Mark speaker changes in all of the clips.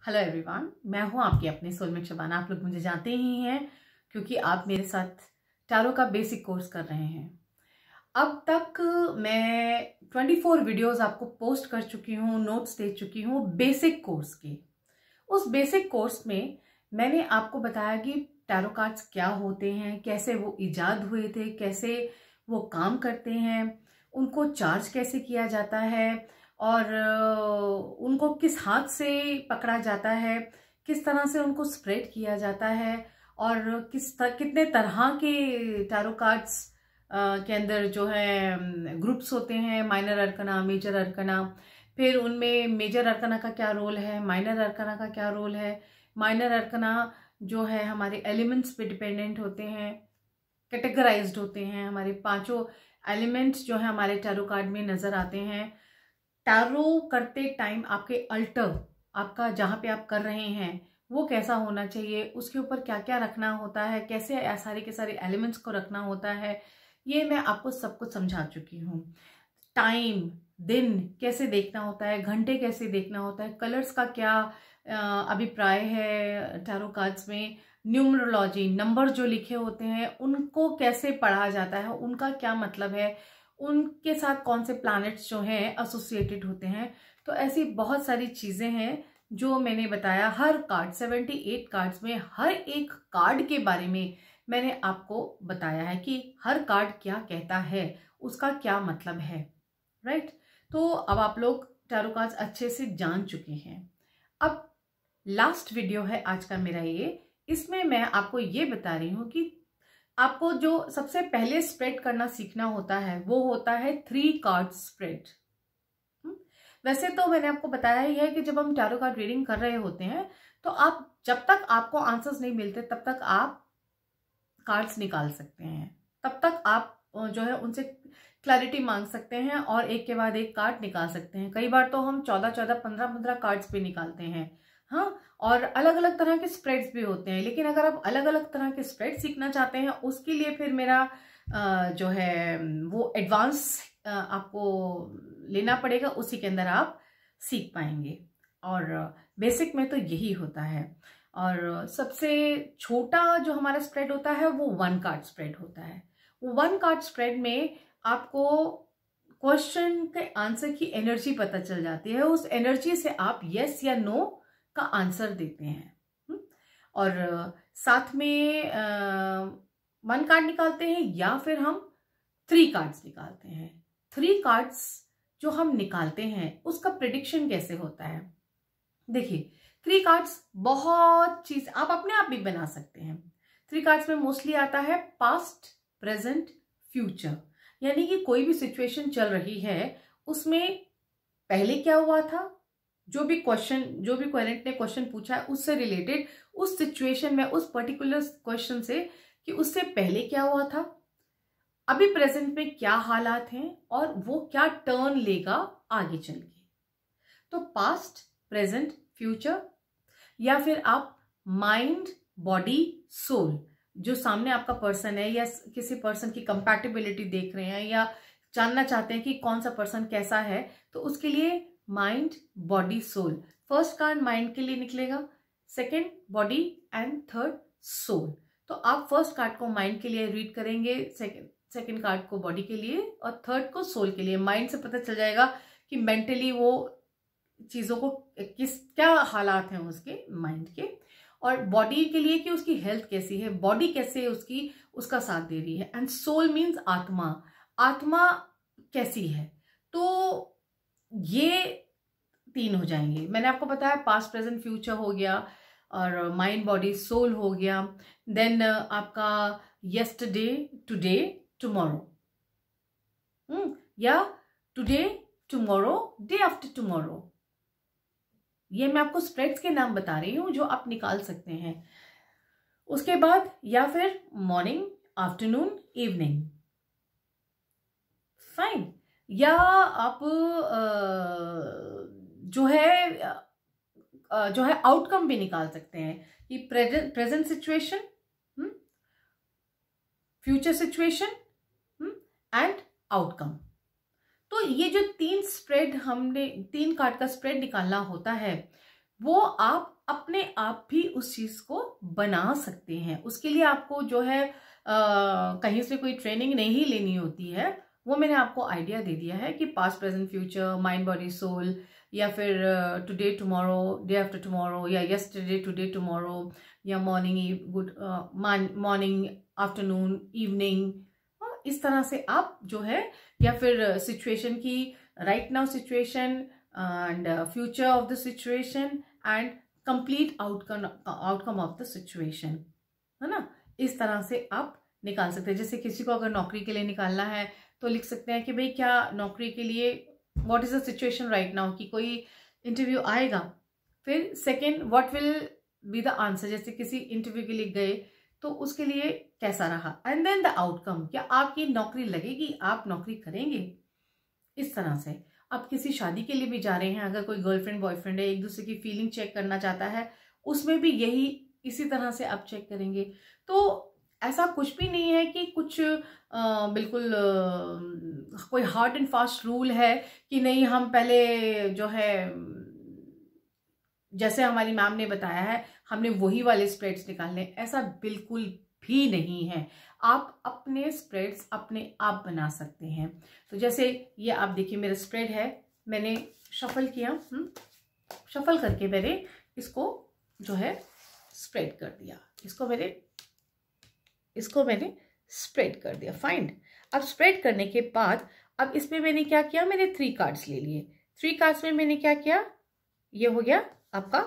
Speaker 1: Hello everyone, मैं हूं आपकी अपनी सोलमेट शबाना। आप लोग मुझे जानते ही हैं क्योंकि आप मेरे साथ टैरो का बेसिक कोर्स कर रहे हैं। अब तक मैं 24 वीडियोस आपको पोस्ट कर चुकी हूं, नोट्स दे चुकी हूं बेसिक कोर्स के। उस बेसिक कोर्स में मैंने आपको बताया कि टैरो कार्ड्स क्या होते हैं, कैसे वो इजाद हुए थे, कैसे वो काम करते हैं, उनको चार्ज कैसे किया जाता है और उनको किस हाथ से पकड़ा जाता है, किस तरह से उनको स्प्रेड किया जाता है और कितने तरह के टैरो कार्ड्स के अंदर जो है ग्रुप्स होते हैं, माइनर अरकना, मेजर अरकना। फिर उनमें मेजर अरकना का क्या रोल है, माइनर अरकना का क्या रोल है। माइनर अरकना जो है हमारे एलिमेंट्स पे डिपेंडेंट होते हैं, कैटेगराइज्ड होते हैं। हमारे पांचों एलिमेंट्स जो है हमारे टैरो कार्ड में नजर आते हैं। टैरो करते टाइम आपके अल्टर, आपका जहाँ पे आप कर रहे हैं वो कैसा होना चाहिए, उसके ऊपर क्या क्या रखना होता है, कैसे सारे के सारे एलिमेंट्स को रखना होता है, ये मैं आपको सब कुछ समझा चुकी हूँ। टाइम, दिन कैसे देखना होता है, घंटे कैसे देखना होता है, कलर्स का क्या अभिप्राय है टैरो कार्ड्स में, न्यूमरोलॉजी, नंबर जो लिखे होते हैं उनको कैसे पढ़ा जाता है, उनका क्या मतलब है, उनके साथ कौन से प्लैनेट्स जो हैं एसोसिएटेड होते हैं। तो ऐसी बहुत सारी चीजें हैं जो मैंने बताया। हर कार्ड 78 कार्ड्स में हर एक कार्ड के बारे में मैंने आपको बताया है कि हर कार्ड क्या कहता है, उसका क्या मतलब है। राइट? तो अब आप लोग टैरो कार्ड्स अच्छे से जान चुके हैं। अब लास्ट वीडियो है आज का मेरा ये, इसमें मैं आपको ये बता रही हूं कि आपको जो सबसे पहले स्प्रेड करना सीखना होता है वो होता है 3 कार्ड स्प्रेड। वैसे तो मैंने आपको बताया ही है कि जब हम टैरो कार्ड रीडिंग कर रहे होते हैं तो आप जब तक आपको आंसर्स नहीं मिलते तब तक आप कार्ड्स निकाल सकते हैं, तब तक आप जो है उनसे क्लैरिटी मांग सकते हैं और एक के बाद एक कार्ड निकाल सकते हैं। कई बार तो हम 14-14, 15-15 कार्ड्स पे निकालते हैं। हाँ, और अलग अलग तरह के स्प्रेड्स भी होते हैं। लेकिन अगर आप अलग अलग तरह के स्प्रेड सीखना चाहते हैं उसके लिए फिर मेरा जो है वो एडवांस आपको लेना पड़ेगा, उसी के अंदर आप सीख पाएंगे। और बेसिक में तो यही होता है। और सबसे छोटा जो हमारा स्प्रेड होता है वो 1 कार्ड स्प्रेड होता है। वो 1 कार्ड स्प्रेड में आपको क्वेश्चन के आंसर की एनर्जी पता चल जाती है। उस एनर्जी से आप यस या नो का आंसर देते हैं। और साथ में 1 कार्ड निकालते हैं या फिर हम 3 कार्ड्स निकालते हैं। 3 कार्ड्स जो हम निकालते हैं उसका प्रेडिक्शन कैसे होता है, देखिए 3 कार्ड्स बहुत चीज आप अपने आप भी बना सकते हैं। 3 कार्ड्स में मोस्टली आता है पास्ट, प्रेजेंट, फ्यूचर। यानी कि कोई भी सिचुएशन चल रही है उसमें पहले क्या हुआ था, जो भी क्वेरेंट ने क्वेश्चन पूछा है उससे रिलेटेड, उस सिचुएशन में उस पर्टिकुलर क्वेश्चन से कि उससे पहले क्या हुआ था, अभी प्रेजेंट में क्या हालात हैं और वो क्या टर्न लेगा आगे चल के। तो पास्ट, प्रेजेंट, फ्यूचर, या फिर आप माइंड, बॉडी, सोल, जो सामने आपका पर्सन है या किसी पर्सन की कंपैटिबिलिटी देख रहे हैं या जानना चाहते हैं कि कौन सा पर्सन कैसा है, तो उसके लिए mind, body, soul. First card mind के लिए निकलेगा, second body and third soul. तो आप फर्स्ट कार्ड को माइंड के लिए रीड करेंगे, सेकंड कार्ड को बॉडी के लिए और थर्ड को सोल के लिए। माइंड से पता चल जाएगा कि मेंटली वो चीजों को क्या हालात हैं उसके माइंड के, और बॉडी के लिए कि उसकी हेल्थ कैसी है, बॉडी कैसे उसका साथ दे रही है। एंड सोल मीन्स आत्मा, आत्मा कैसी है। तो ये 3 हो जाएंगे। मैंने आपको बताया पास्ट, प्रेजेंट, फ्यूचर हो गया और माइंड, बॉडी, सोल हो गया। देन आपका यस्टरडे, टुडे, टुमारो, या today, tomorrow, day after tomorrow. ये मैं आपको स्प्रेड्स के नाम बता रही हूं जो आप निकाल सकते हैं। उसके बाद या फिर मॉर्निंग, आफ्टरनून, इवनिंग, फाइन। या आप जो है आउटकम भी निकाल सकते हैं कि present situation, future situation and outcome. तो ये जो 3 स्प्रेड, हमने 3 कार्ड का स्प्रेड निकालना होता है वो आप अपने आप भी उस चीज को बना सकते हैं। उसके लिए आपको जो है कहीं से कोई ट्रेनिंग नहीं लेनी होती है। वो मैंने आपको आइडिया दे दिया है कि past present future, mind body soul, या फिर today tomorrow, day after tomorrow, या यस्टरडे टुडे टुमारो, या morning good morning afternoon evening, इस तरह से आप जो है, या फिर सिचुएशन की right now situation and future of the situation and complete outcome of the situation, है ना। इस तरह से आप निकाल सकते हैं। जैसे किसी को अगर नौकरी के लिए निकालना है तो लिख सकते हैं कि भाई क्या नौकरी के लिए what is the situation right now, कि कोई इंटरव्यू आएगा। फिर second, what will be the answer, जैसे किसी इंटरव्यू के लिए गए तो उसके लिए कैसा रहा, एंड देन द आउटकम, क्या आपकी नौकरी लगेगी, आप नौकरी करेंगे। इस तरह से आप किसी शादी के लिए भी जा रहे हैं, अगर कोई गर्लफ्रेंड बॉयफ्रेंड है, एक दूसरे की फीलिंग चेक करना चाहता है, उसमें भी यही इसी तरह से आप चेक करेंगे। तो ऐसा कुछ भी नहीं है कि कुछ बिल्कुल कोई हार्ड एंड फास्ट रूल है कि नहीं, हम पहले जो है जैसे हमारी मैम ने बताया है हमने वही वाले स्प्रेड्स निकालने, ऐसा बिल्कुल भी नहीं है। आप अपने स्प्रेड्स अपने आप बना सकते हैं। तो जैसे ये आप देखिए मेरा स्प्रेड है, मैंने शफल किया, शफल करके मैंने इसको जो है स्प्रेड कर दिया, इसको मैंने स्प्रेड कर दिया। फाइंड, अब स्प्रेड करने के बाद अब इसमें मैंने क्या किया, मैंने 3 कार्ड्स ले लिए। 3 कार्ड्स में मैंने क्या किया, ये हो गया आपका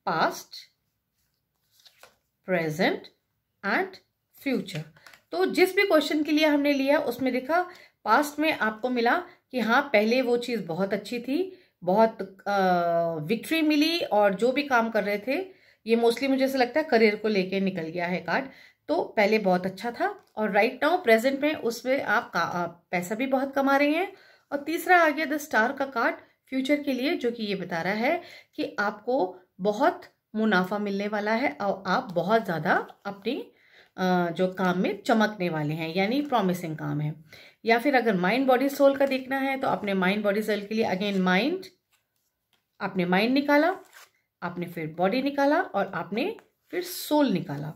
Speaker 1: पास्ट, प्रेजेंट एंड फ्यूचर। तो जिस भी क्वेश्चन के लिए हमने लिया उसमें देखा पास्ट में आपको मिला कि हाँ पहले वो चीज़ बहुत अच्छी थी, बहुत विक्ट्री मिली, और जो भी काम कर रहे थे, ये मोस्टली मुझे ऐसा लगता है करियर को लेके निकल गया है कार्ड, तो पहले बहुत अच्छा था। और राइट नाउ प्रेजेंट में उसमें आप पैसा भी बहुत कमा रहे हैं। और तीसरा आ गया द स्टार का कार्ड फ्यूचर के लिए, जो कि ये बता रहा है कि आपको बहुत मुनाफा मिलने वाला है और आप बहुत ज़्यादा अपनी जो काम में चमकने वाले हैं, यानी प्रॉमिसिंग काम है। या फिर अगर माइंड बॉडी सोल का देखना है तो अपने माइंड बॉडी सोल के लिए अगेन माइंड, आपने माइंड निकाला, आपने फिर बॉडी निकाला और आपने फिर सोल निकाला।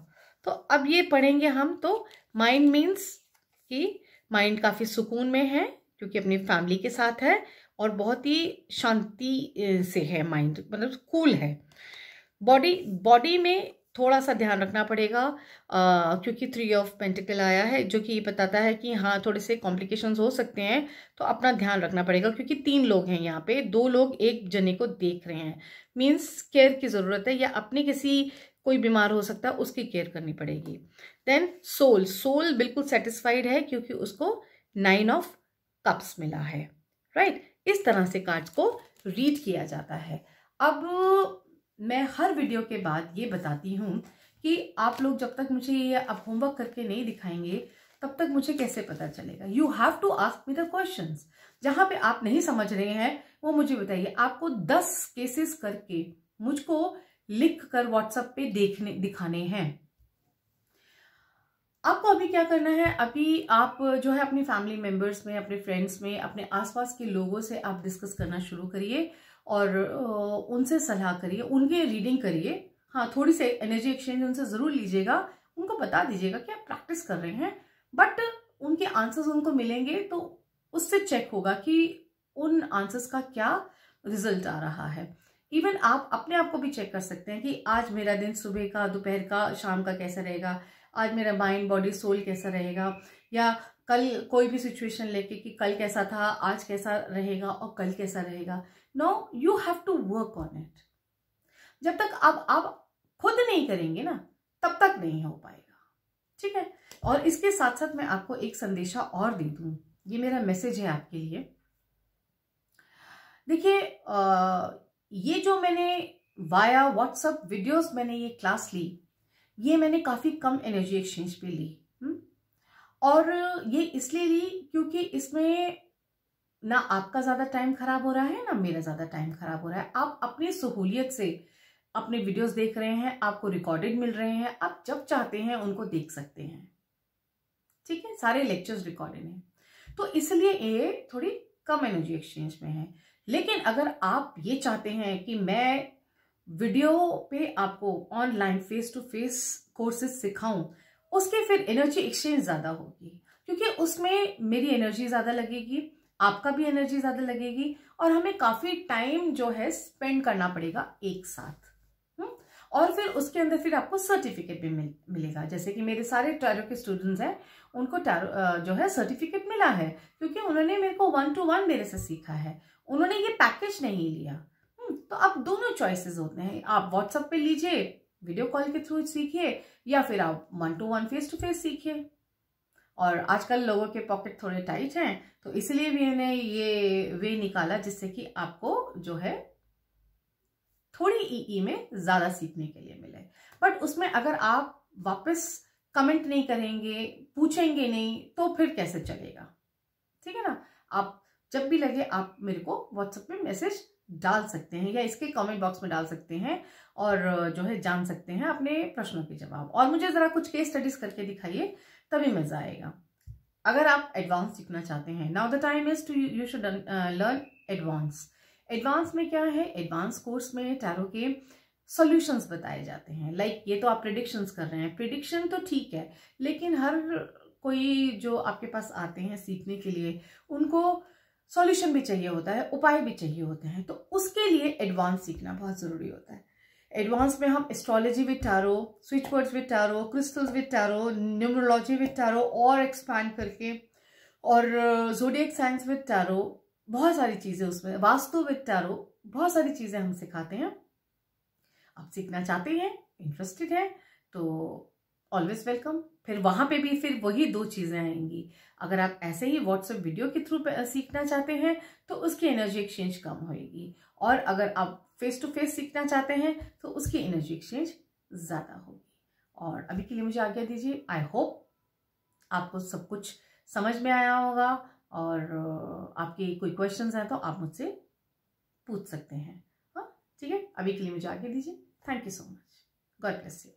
Speaker 1: तो अब ये पढ़ेंगे हम। तो माइंड मीन्स कि माइंड काफ़ी सुकून में है क्योंकि अपनी फैमिली के साथ है और बहुत ही शांति से है, माइंड मतलब कूल है। बॉडी में थोड़ा सा ध्यान रखना पड़ेगा क्योंकि 3 ऑफ पेंटिकल आया है, जो कि ये बताता है कि हाँ थोड़े से कॉम्प्लिकेशंस हो सकते हैं, तो अपना ध्यान रखना पड़ेगा। क्योंकि 3 लोग हैं यहाँ पे, 2 लोग एक जने को देख रहे हैं, मीन्स केयर की ज़रूरत है, या अपनी किसी कोई बीमार हो सकता है उसकी केयर करनी पड़ेगी। देन सोल बिल्कुल सेटिस्फाइड है क्योंकि उसको 9 ऑफ कप्स मिला है, राइट। इस तरह से कार्ड्स को रीड किया जाता है। अब मैं हर वीडियो के बाद ये बताती हूँ कि आप लोग जब तक मुझे ये आप होमवर्क करके नहीं दिखाएंगे तब तक मुझे कैसे पता चलेगा। You have to ask me the questions. जहां पे आप नहीं समझ रहे हैं वो मुझे बताइए। आपको 10 केसेस करके मुझको लिख कर व्हाट्सएप पे दिखाने हैं। आपको अभी क्या करना है, अभी आप जो है अपनी फैमिली मेंबर्स में, अपने फ्रेंड्स में, अपने आसपास के लोगों से आप डिस्कस करना शुरू करिए और उनसे सलाह करिए, उनके रीडिंग करिए। हाँ, थोड़ी सी एनर्जी एक्सचेंज उनसे ज़रूर लीजिएगा, उनको बता दीजिएगा कि आप प्रैक्टिस कर रहे हैं, बट उनके आंसर्स उनको मिलेंगे तो उससे चेक होगा कि उन आंसर्स का क्या रिजल्ट आ रहा है। इवन आप अपने आप को भी चेक कर सकते हैं कि आज मेरा दिन सुबह का, दोपहर का, शाम का कैसा रहेगा, आज मेरा माइंड बॉडी सोल कैसा रहेगा, या कल कोई भी सिचुएशन लेके कि कल कैसा था, आज कैसा रहेगा और कल कैसा रहेगा। No, you have to work on it. जब तक आप खुद नहीं करेंगे ना तब तक नहीं हो पाएगा, ठीक है। और इसके साथ साथ मैं आपको एक संदेशा और दे दूं, ये मेरा मैसेज है आपके लिए। देखिए ये जो मैंने वाया व्हाट्सएप वीडियोस मैंने ये क्लास ली, ये मैंने काफी कम एनर्जी एक्सचेंज पे ली। और ये इसलिए ली क्योंकि इसमें ना आपका ज्यादा टाइम खराब हो रहा है ना मेरा ज्यादा टाइम खराब हो रहा है। आप अपनी सहूलियत से अपने वीडियोस देख रहे हैं, आपको रिकॉर्डेड मिल रहे हैं, आप जब चाहते हैं उनको देख सकते हैं, ठीक है। सारे लेक्चर्स रिकॉर्डेड हैं, तो इसलिए ये थोड़ी कम एनर्जी एक्सचेंज में है। लेकिन अगर आप ये चाहते हैं कि मैं वीडियो पे आपको online face to face courses सिखाऊं, उसके फिर एनर्जी एक्सचेंज ज्यादा होगी, क्योंकि उसमें मेरी एनर्जी ज्यादा लगेगी, आपका भी एनर्जी ज्यादा लगेगी, और हमें काफी टाइम जो है स्पेंड करना पड़ेगा एक साथ। और फिर उसके अंदर फिर आपको सर्टिफिकेट भी मिलेगा। जैसे कि मेरे सारे टैरो के स्टूडेंट्स हैं, उनको टैरो जो है सर्टिफिकेट मिला है, क्योंकि उन्होंने मेरे को 1-to-1 मेरे से सीखा है, उन्होंने ये पैकेज नहीं लिया। तो अब दोनों चॉइसेस होते हैं, आप व्हाट्सएप पे लीजिए, वीडियो कॉल के थ्रू सीखिए, या फिर आप 1-to-1 फेस टू फेस सीखिए। और आजकल लोगों के पॉकेट थोड़े टाइट हैं, तो इसलिए भी मैंने ये वे निकाला जिससे कि आपको जो है थोड़ी ईई में ज्यादा सीखने के लिए मिले। बट उसमें अगर आप वापस कमेंट नहीं करेंगे, पूछेंगे नहीं, तो फिर कैसे चलेगा? ठीक है ना। आप जब भी लगे आप मेरे को व्हाट्सएप पे मैसेज डाल सकते हैं, या इसके कमेंट बॉक्स में डाल सकते हैं, और जो है जान सकते हैं अपने प्रश्नों के जवाब। और मुझे जरा कुछ केस स्टडीज करके दिखाइए, तभी मजा आएगा। अगर आप एडवांस सीखना चाहते हैं, now the time is to you should learn advance. Advance में क्या है? एडवांस कोर्स में टैरो के सॉल्यूशंस बताए जाते हैं। लाइक ये तो आप प्रेडिक्शंस कर रहे हैं, प्रेडिक्शन तो ठीक है, लेकिन हर कोई जो आपके पास आते हैं सीखने के लिए, उनको सॉल्यूशन भी चाहिए होता है, उपाय भी चाहिए होते हैं, तो उसके लिए एडवांस सीखना बहुत जरूरी होता है। एडवांस में हम astrology with tarot, switch words with tarot, crystals with tarot, numerology with tarot और एक्सपैंड करके, और ज़ोडिएक साइंस विद टैरो, बहुत सारी चीजें उसमें, वास्तु विद टैरो, बहुत सारी चीजें हम सिखाते हैं। आप सीखना चाहते हैं, इंटरेस्टेड है, तो ऑलवेज वेलकम। फिर वहां पे भी फिर वही दो चीजें आएंगी। अगर आप ऐसे ही व्हाट्सएप वीडियो के थ्रू सीखना चाहते हैं तो उसकी एनर्जी एक्सचेंज कम होगी, और अगर आप फेस टू फेस सीखना चाहते हैं तो उसकी एनर्जी एक्सचेंज ज्यादा होगी। और अभी के लिए मुझे आज्ञा दीजिए। आई होप आपको सब कुछ समझ में आया होगा, और आपके कोई क्वेश्चंस हैं तो आप मुझसे पूछ सकते हैं। हाँ ठीक है, अभी के लिए मुझे आज्ञा दीजिए। Thank you so much. God bless you.